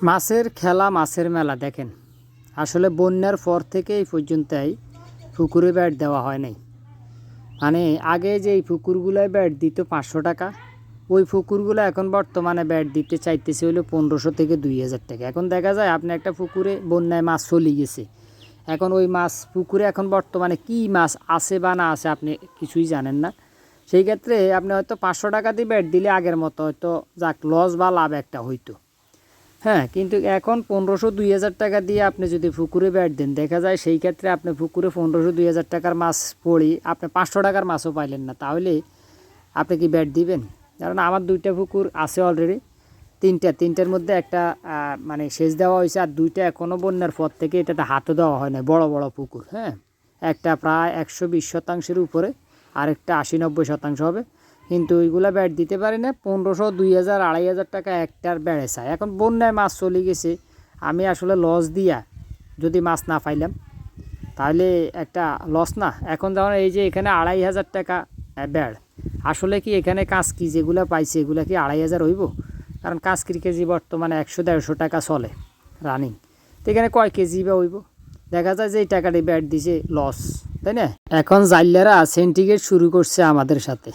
মাছের খেলা মাছের মেলা দেখেন। আসলে বন্যার পর থেকে এই পর্যন্তই পুকুরে ব্যাট দেওয়া হয় নাই। মানে আগে যে এই পুকুরগুলোয় ব্যাট দিত 500 টাকা, ওই পুকুরগুলো এখন বর্তমানে ব্যাট দিতে চাইতেছে হলো 1500 থেকে 2000 টাকা। এখন দেখা যায় আপনি একটা পুকুরে বন্যায় মাছ চলে গেছে, এখন ওই মাছ পুকুরে এখন বর্তমানে কী মাছ আছে বা না আছে আপনি কিছুই জানেন না। সেই ক্ষেত্রে আপনি হয়তো 500 টাকা দিয়ে ব্যাট দিলে আগের মতো হয়তো যাক লস বা লাভ একটা হইতো। হ্যাঁ, কিন্তু এখন 1500-2000 টাকা দিয়ে আপনি যদি পুকুরে ব্যাট দেন, দেখা যায় সেই ক্ষেত্রে আপনি পুকুরে 1500-2000 টাকার মাছ পড়ি আপনি 500 টাকার মাছও পাইলেন না। তাহলে আপনি কি ব্যাট দিবেন? কারণ আমার 2টা পুকুর আছে অলরেডি, তিনটার মধ্যে একটা মানে সেচ দেওয়া হয়েছে, আর 2টা এখনও বন্যার পর থেকে এটাতে হাতও দেওয়া হয় না। বড় বড় পুকুর, হ্যাঁ, একটা প্রায় 120% উপরে, আরেকটা 80-90% হবে। কিন্তু ওইগুলা ব্যাট দিতে পারি না। 1500, 2000, 2500 টাকা একটার বেড়ে চায়। এখন বন্যায় মাছ চলে গেছে, আমি আসলে লস দিয়া যদি মাছ না পাইলাম তাহলে একটা লস না। এখন যেমন এই যে এখানে 2500 টাকা ব্যাট, আসলে কি এখানে কাঁচকি যেগুলো পাইছে এগুলো কি 2500 হইব? কারণ কাঁচকির কেজি বর্তমানে 100-150 টাকা চলে রানিং। তো এখানে কয় কেজি বা হইব? দেখা যায় যে এই টাকাটি ব্যাট দিছে লস, তাই না? এখন জাইলারা সিন্ডিকেট শুরু করছে আমাদের সাথে।